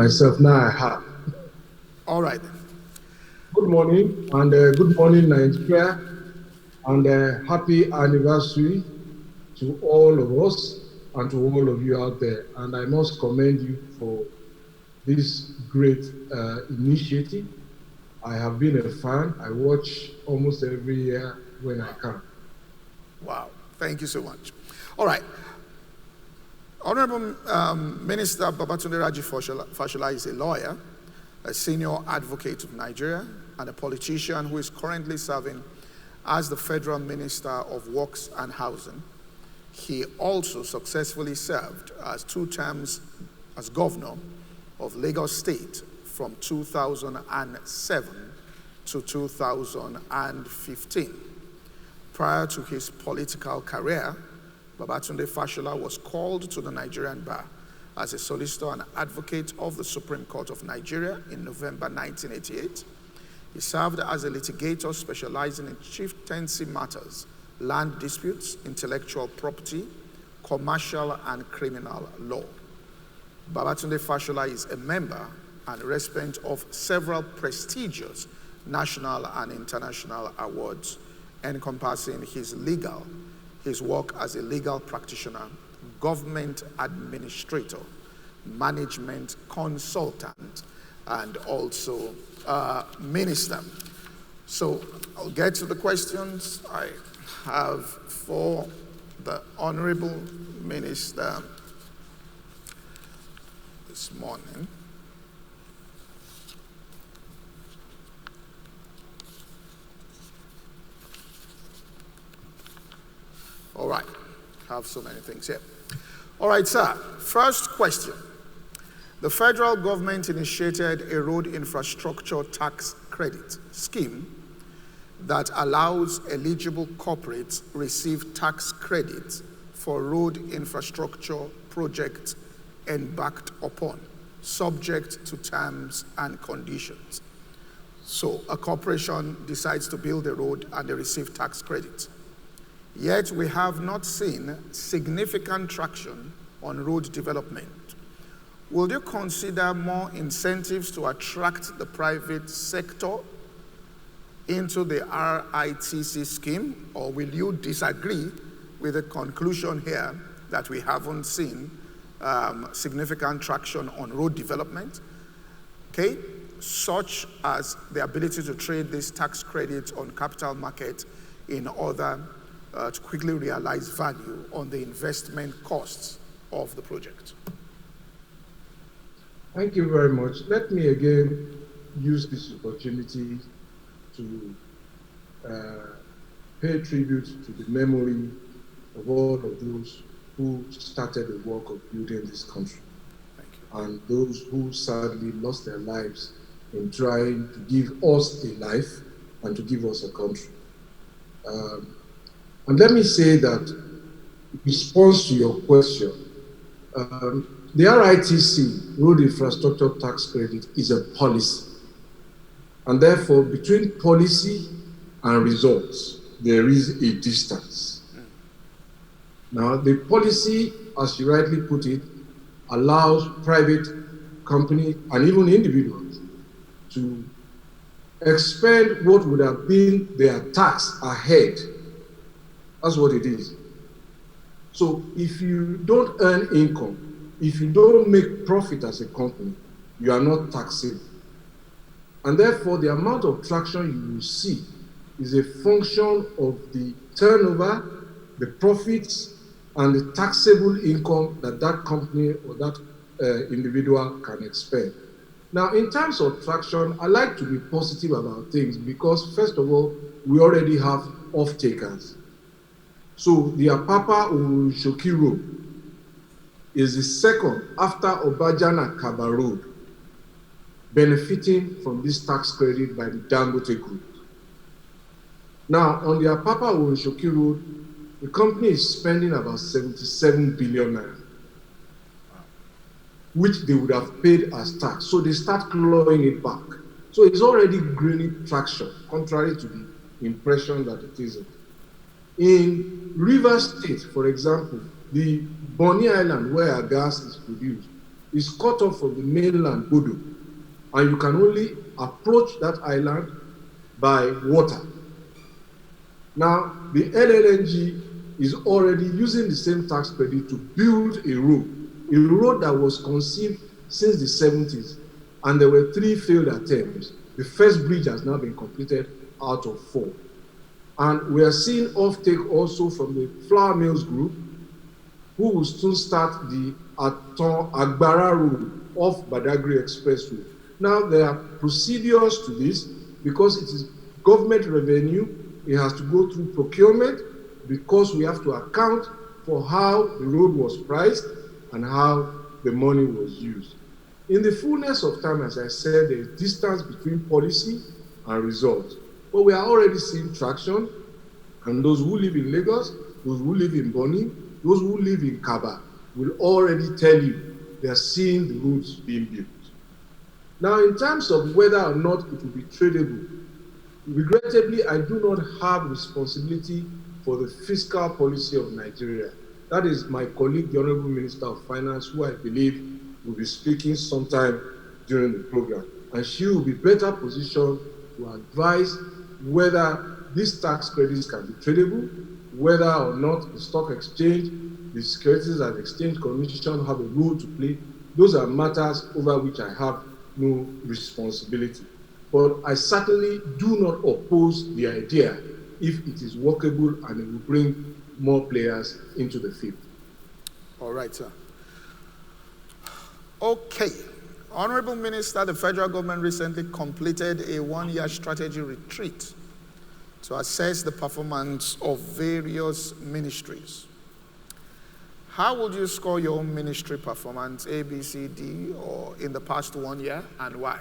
Myself now I have. All right then. Good morning and good morning Nigeria and happy anniversary to all of us and to all of you out there. And I must commend you for this great initiative. I have been a fan. I watch almost every year when I can. Wow. Thank you so much. All right. Honorable Minister Babatunde Raji Fashola is a lawyer, a senior advocate of Nigeria, and a politician who is currently serving as the Federal Minister of Works and Housing. He also successfully served as 2 terms as governor of Lagos State from 2007 to 2015. Prior to his political career, Babatunde Fashola was called to the Nigerian bar as a solicitor and advocate of the Supreme Court of Nigeria in November 1988. He served as a litigator specializing in chieftaincy matters, land disputes, intellectual property, commercial and criminal law. Babatunde Fashola is a member and recipient of several prestigious national and international awards encompassing his work as a legal practitioner, government administrator, management consultant, and also minister. So I'll get to the questions I have for the Honorable Minister this morning. All right, I have so many things here. All right, sir. First question. The federal government initiated a road infrastructure tax credit scheme that allows eligible corporates receive tax credits for road infrastructure projects embarked upon, subject to terms and conditions. So a corporation decides to build a road and they receive tax credits. Yet we have not seen significant traction on road development. Will you consider more incentives to attract the private sector into the RITC scheme, or will you disagree with the conclusion here that we haven't seen significant traction on road development, okay, such as the ability to trade these tax credits on capital market in order to quickly realize value on the investment costs of the project? Thank you very much. Let me again use this opportunity to pay tribute to the memory of all of those who started the work of building this country, and those who sadly lost their lives in trying to give us a life and to give us a country. And let me say that in response to your question, the RITC, Road Infrastructure Tax Credit, is a policy. And therefore, between policy and results, there is a distance. Now, the policy, as you rightly put it, allows private companies and even individuals to expend what would have been their tax ahead. That's what it is. So if you don't earn income, if you don't make profit as a company, you are not taxable. And therefore, the amount of traction you will see is a function of the turnover, the profits, and the taxable income that that company or that individual can expend. Now, in terms of traction, I like to be positive about things because, first of all, we already have off-takers. So the Apapa Orunshoki Road is the second after Obajana Kaba Road benefiting from this tax credit by the Dangote Group. Now, on the Apapa Orunshoki Road, the company is spending about 77 billion naira, which they would have paid as tax. So they start clawing it back. So it's already gaining traction, contrary to the impression that it isn't. In Rivers State, for example, the Bonny Island, where our gas is produced, is cut off from the mainland Bodo, and you can only approach that island by water. Now, the LLNG is already using the same tax credit to build a road that was conceived since the 70s, and there were 3 failed attempts. The first bridge has now been completed out of 4. And we are seeing offtake also from the Flour Mills Group, who will soon start the Aton Agbara Road off Badagry Expressway. Now, there are procedures to this because it is government revenue. It has to go through procurement because we have to account for how the road was priced and how the money was used. In the fullness of time, as I said, there is distance between policy and results. But we are already seeing traction, and those who live in Lagos, those who live in Bonny, those who live in Kaba will already tell you they are seeing the roads being built. Now, in terms of whether or not it will be tradable, regrettably, I do not have responsibility for the fiscal policy of Nigeria. That is my colleague, the Honorable Minister of Finance, who I believe will be speaking sometime during the program. And she will be better positioned to advise whether these tax credits can be tradable, whether or not the stock exchange, the Securities and Exchange Commission have a role to play. Those are matters over which I have no responsibility. But I certainly do not oppose the idea if it is workable and it will bring more players into the field. All right, sir. Okay. Honorable Minister, the federal government recently completed a 1-year strategy retreat to assess the performance of various ministries. How would you score your own ministry performance, A, B, C, D, or in the past 1 year, and why?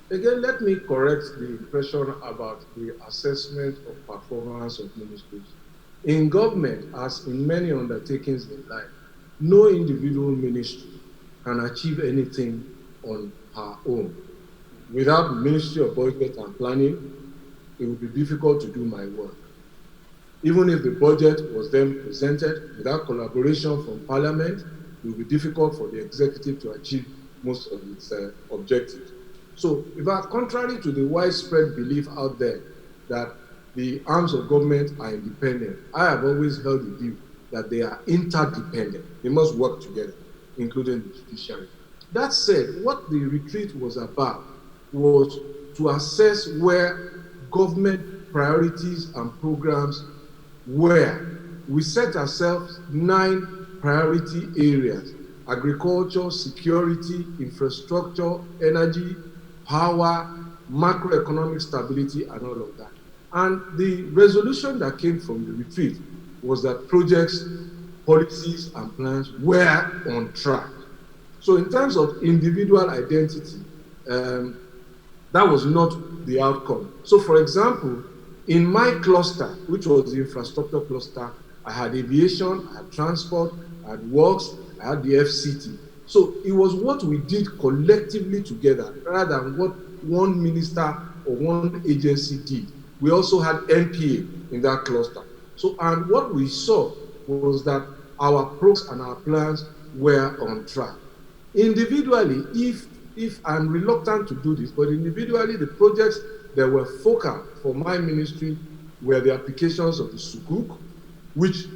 Again, let me correct the impression about the assessment of performance of ministries. In government, as in many undertakings in life, no individual ministry can achieve anything on her own. Without the Ministry of Budget and Planning, it would be difficult to do my work. Even if the budget was then presented without collaboration from Parliament, it would be difficult for the executive to achieve most of its objectives. So, in fact, contrary to the widespread belief out there that the arms of government are independent, I have always held the view that they are interdependent. They must work together, including the judiciary. That said, what the retreat was about was to assess where government priorities and programs were. We set ourselves 9 priority areas: agriculture, security, infrastructure, energy, power, macroeconomic stability, and all of that. And the resolution that came from the retreat was that projects, policies, and plans were on track. So in terms of individual identity, that was not the outcome. So for example, in my cluster, which was the infrastructure cluster, I had aviation, I had transport, I had works, I had the FCT. So it was what we did collectively together rather than what one minister or one agency did. We also had MPA in that cluster. So, and what we saw was that our programs and our plans were on track. Individually, if I'm reluctant to do this, but individually, the projects that were focal for my ministry were the applications of the Sukuk, which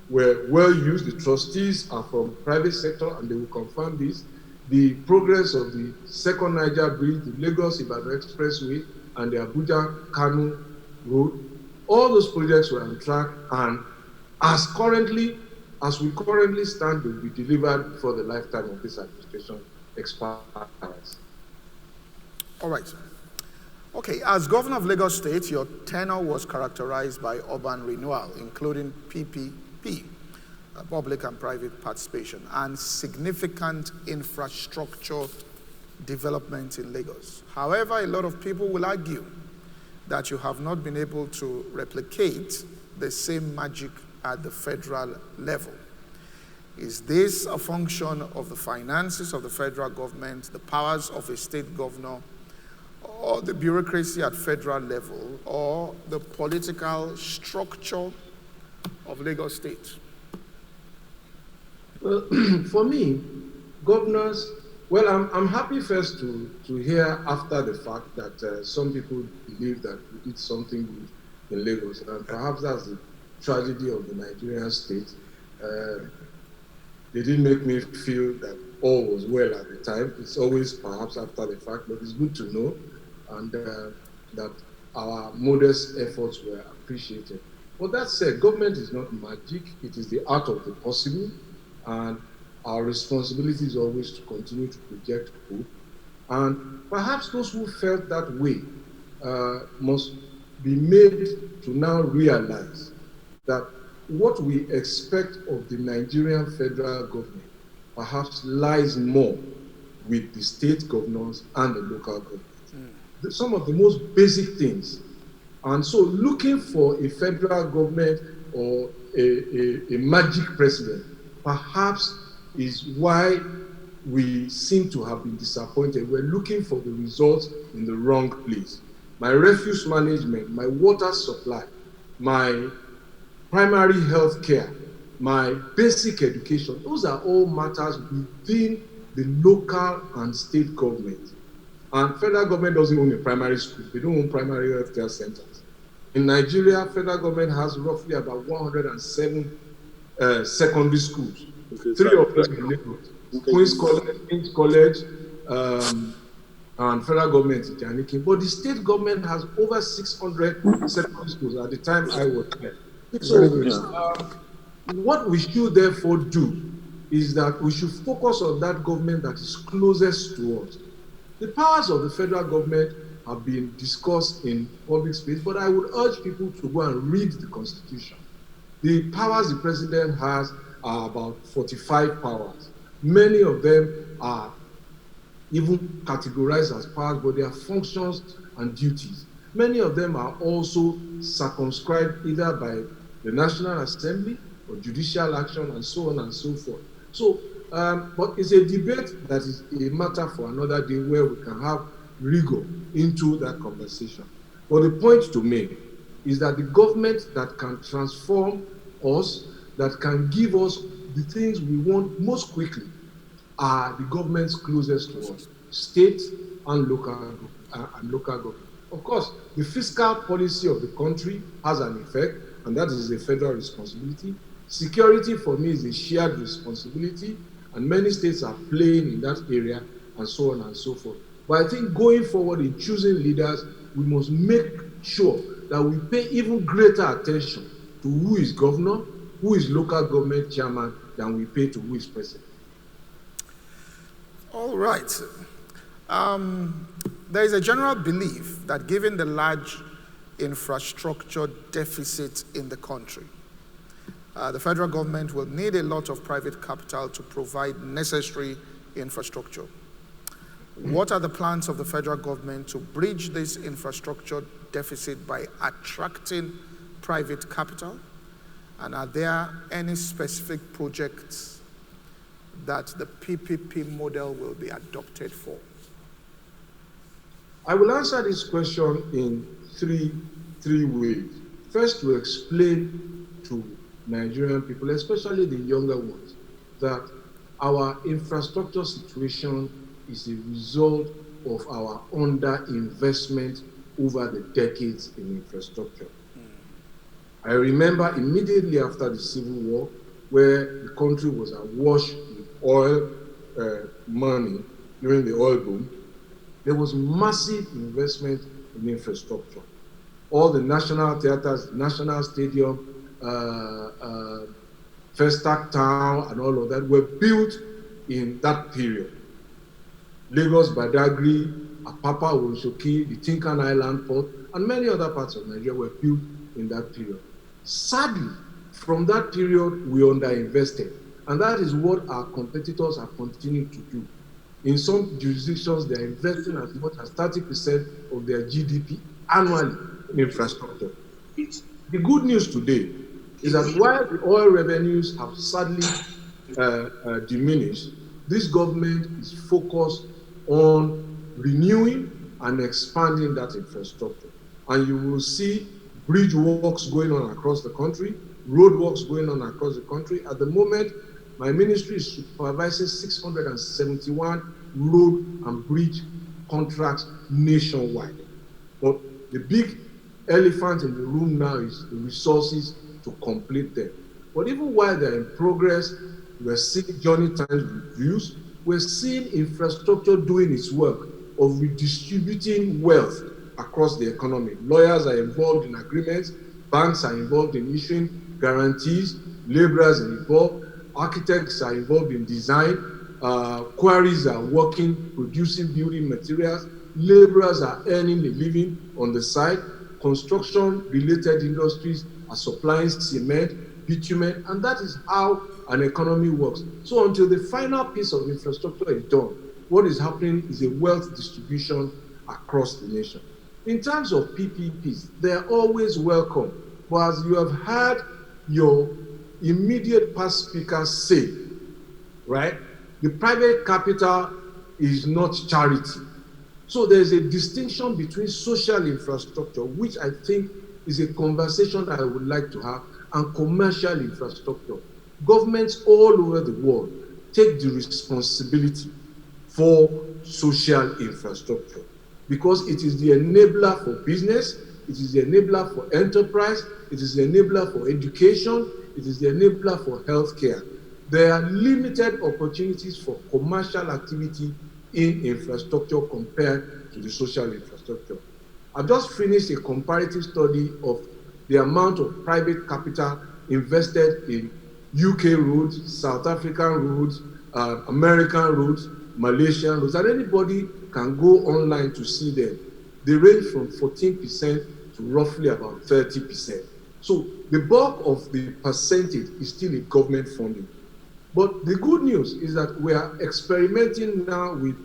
were well used. The trustees are from private sector and they will confirm this. The progress of the second Niger Bridge, the Lagos-Ibadan Expressway, and the Abuja-Kano Road, all those projects were on track, and as we currently stand, they will be delivered before the lifetime of this administration expires. All right. Okay, as governor of Lagos State, your tenure was characterized by urban renewal, including PPP, public and private participation, and significant infrastructure development in Lagos. However, a lot of people will argue that you have not been able to replicate the same magic at the federal level. Is this a function of the finances of the federal government, the powers of a state governor, or the bureaucracy at federal level, or the political structure of Lagos State? Well, for me, governors, well, I'm happy first to hear after the fact that some people believe that we did something good in Lagos, and perhaps that's the tragedy of the Nigerian state. Uh, they didn't make me feel that all was well at the time. It's always perhaps after the fact, but it's good to know, and that our modest efforts were appreciated. But that said, government is not magic. It is the art of the possible, and our responsibility is always to continue to project hope. And perhaps those who felt that way must be made to now realize that what we expect of the Nigerian federal government perhaps lies more with the state governors and the local government. Some of the most basic things. And so looking for a federal government or a magic president perhaps is why we seem to have been disappointed. We're looking for the results in the wrong place. My refuse management, my water supply, my primary health care, my basic education, those are all matters within the local and state government. And federal government doesn't own a primary school. They don't own primary health care centers. In Nigeria, federal government has roughly about 107 secondary schools. Okay, 3 of them in Lagos. Queen's College, and federal government in Janiki. But the state government has over 600 secondary schools at the time I was there. So what we should therefore do is that we should focus on that government that is closest to us. The powers of the federal government have been discussed in public space, but I would urge people to go and read the Constitution. The powers the president has are about 45 powers. Many of them are even categorized as powers, but they are functions and duties. Many of them are also circumscribed either by the National Assembly or judicial action and so on and so forth. So, but it's a debate that is a matter for another day where we can have rigor into that conversation. But the point to make is that the government that can transform us, that can give us the things we want most quickly, are the governments closest to us, state and local government. Of course, the fiscal policy of the country has an effect, and that is a federal responsibility. Security for me is a shared responsibility, and many states are playing in that area, and so on and so forth. But I think going forward in choosing leaders, we must make sure that we pay even greater attention to who is governor, who is local government chairman, than we pay to who is president. All right. There is a general belief that given the large infrastructure deficit in the country, the federal government will need a lot of private capital to provide necessary infrastructure. What are the plans of the federal government to bridge this infrastructure deficit by attracting private capital? And are there any specific projects that the PPP model will be adopted for? I will answer this question in three ways. First, to explain to Nigerian people, especially the younger ones, that our infrastructure situation is a result of our underinvestment over the decades in infrastructure. I remember immediately after the Civil War, where the country was awash with oil money during the oil boom, there was massive investment in infrastructure. All the national theaters, national stadium, Festac Town, and all of that were built in that period. Lagos, Badagry, Apapa, Wonshoki, the Tinkan Island port, and many other parts of Nigeria were built in that period. Sadly, from that period, we underinvested. And that is what our competitors are continuing to do. In some jurisdictions, they are investing as much as 30% of their GDP annually in infrastructure. The good news today is that while the oil revenues have sadly diminished, this government is focused on renewing and expanding that infrastructure. And you will see bridge works going on across the country, road works going on across the country. At the moment, My ministry is supervising 671 road and bridge contracts nationwide. But the big elephant in the room now is the resources to complete them. But even while they're in progress, we're seeing journey times reduced. We're seeing infrastructure doing its work of redistributing wealth across the economy. Lawyers are involved in agreements, banks are involved in issuing guarantees, laborers are involved, architects are involved in design, quarries are working, producing building materials, laborers are earning a living on the side, construction-related industries are supplying cement, bitumen, and that is how an economy works. So until the final piece of infrastructure is done, what is happening is a wealth distribution across the nation. In terms of PPPs, they're always welcome. But as you have heard your immediate past speakers say, right, the private capital is not charity. So there's a distinction between social infrastructure, which I think is a conversation that I would like to have, and commercial infrastructure. Governments all over the world take the responsibility for social infrastructure because it is the enabler for business, it is the enabler for enterprise, it is the enabler for education, it is the enabler for healthcare. There are limited opportunities for commercial activity in infrastructure compared to the social infrastructure. I've just finished a comparative study of the amount of private capital invested in UK roads, South African roads, American roads, Malaysian roads, and anybody can go online to see them. They range from 14% to roughly about 30%. So the bulk of the percentage is still in government funding. But the good news is that we are experimenting now with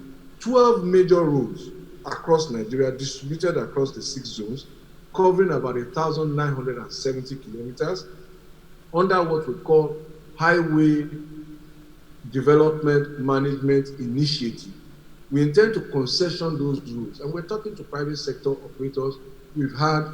12 major roads across Nigeria, distributed across the 6 zones, covering about 1,970 kilometers under what we call Highway Development Management Initiative. We intend to concession those roads, and we're talking to private sector operators. We've had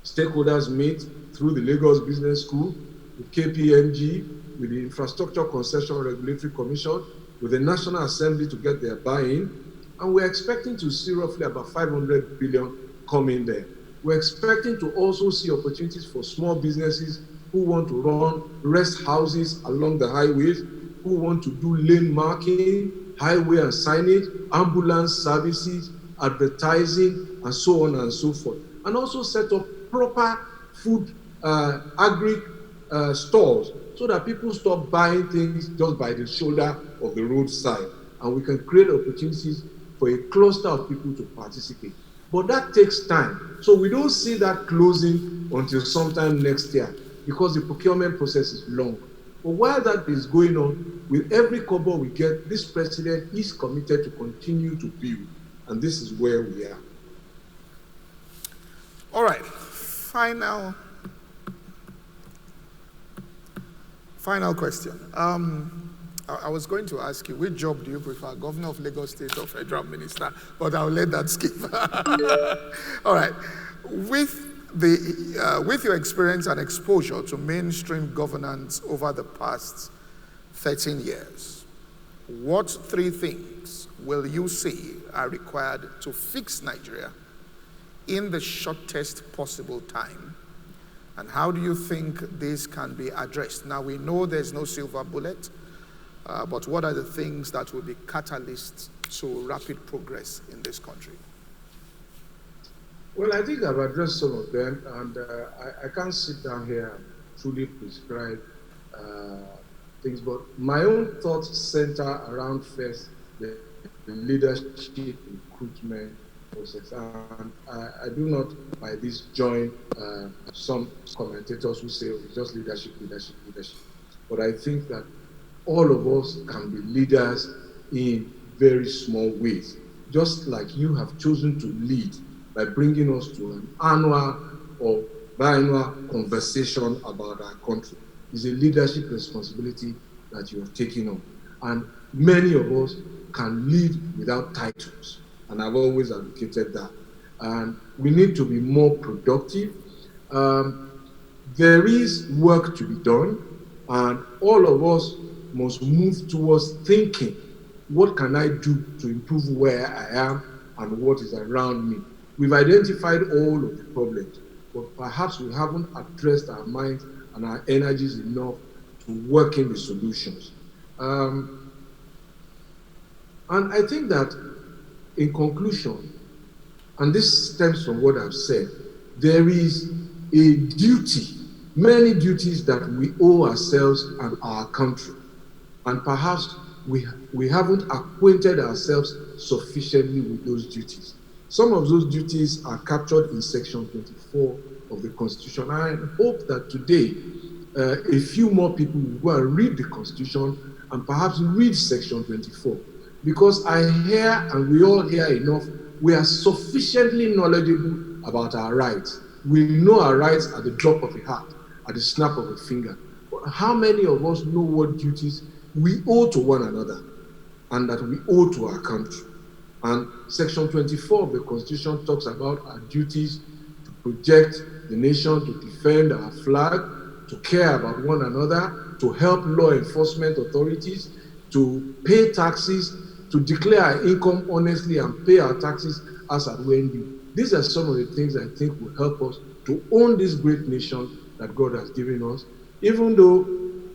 stakeholders meet through the Lagos Business School, with KPMG, with the Infrastructure Concession Regulatory Commission, with the National Assembly to get their buy-in, and we're expecting to see roughly about 500 billion come in there. We're expecting to also see opportunities for small businesses who want to run rest houses along the highways, who want to do lane marking, highway and signage, ambulance services, advertising, and so on and so forth. And also set up proper food agri stores so that people stop buying things just by the shoulder of the roadside. And we can create opportunities for a cluster of people to participate. But that takes time. So we don't see that closing until sometime next year because the procurement process is long. But while that is going on, with every kobo we get, this president is committed to continue to build. And this is where we are. All right. Final question. I was going to ask you, which job do you prefer, Governor of Lagos State or Federal Minister? But I'll let that skip. All right. With your experience and exposure to mainstream governance over the past 13 years, what 3 things will you say are required to fix Nigeria in the shortest possible time? And how do you think this can be addressed? Now, we know there's no silver bullet, but what are the things that will be catalysts to rapid progress in this country? Well, I think I've addressed some of them, and I can't sit down here and truly prescribe things, but my own thoughts center around first the leadership recruitment process. And I do not, by this, join some commentators who say, oh, it's just leadership. But I think that all of us can be leaders in very small ways, just like you have chosen to lead by bringing us to an annual or biannual conversation about our country. It's a leadership responsibility that you have taken on. And many of us can lead without titles. And I've always advocated that. And we need to be more productive. There is work to be done. And all of us must move towards thinking, what can I do to improve where I am and what is around me? We've identified all of the problems, but perhaps we haven't addressed our minds and our energies enough to work in the solutions. And I think that, in conclusion, and this stems from what I've said, there is a duty, many duties that we owe ourselves and our country. And perhaps we haven't acquainted ourselves sufficiently with those duties. Some of those duties are captured in Section 24 of the Constitution. I hope that today a few more people will go and read the Constitution and perhaps read Section 24. Because I hear, and we all hear enough, we are sufficiently knowledgeable about our rights. We know our rights at the drop of a hat, at the snap of a finger. But how many of us know what duties we owe to one another and that we owe to our country? And Section 24 of the Constitution talks about our duties to protect the nation, to defend our flag, to care about one another, to help law enforcement authorities, to pay taxes, to declare our income honestly and pay our taxes as and when due. These are some of the things I think will help us to own this great nation that God has given us. Even though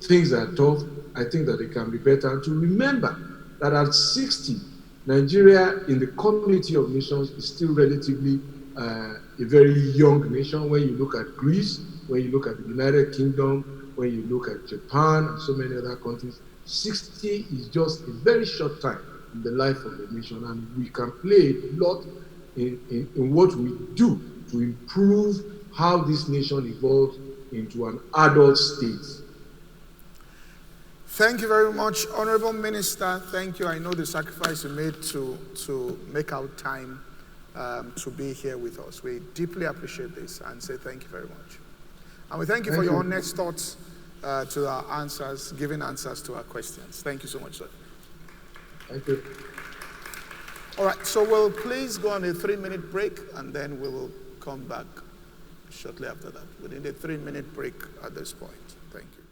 things are tough, I think that it can be better. And to remember that at 60, Nigeria in the community of nations is still relatively a very young nation. When you look at Greece, when you look at the United Kingdom, when you look at Japan and so many other countries, 60 is just a very short time in the life of the nation, and we can play a lot in what we do to improve how this nation evolves into an adult state. Thank you very much, Honorable Minister. Thank you. I know the sacrifice you made to make out time to be here with us. We deeply appreciate this and say thank you very much. And we thank you for your honest thoughts to our answers, giving answers to our questions. Thank you so much, sir. Thank you. All right, so we'll please go on a 3-minute break, and then we will come back shortly after that. We need a 3-minute break at this point. Thank you.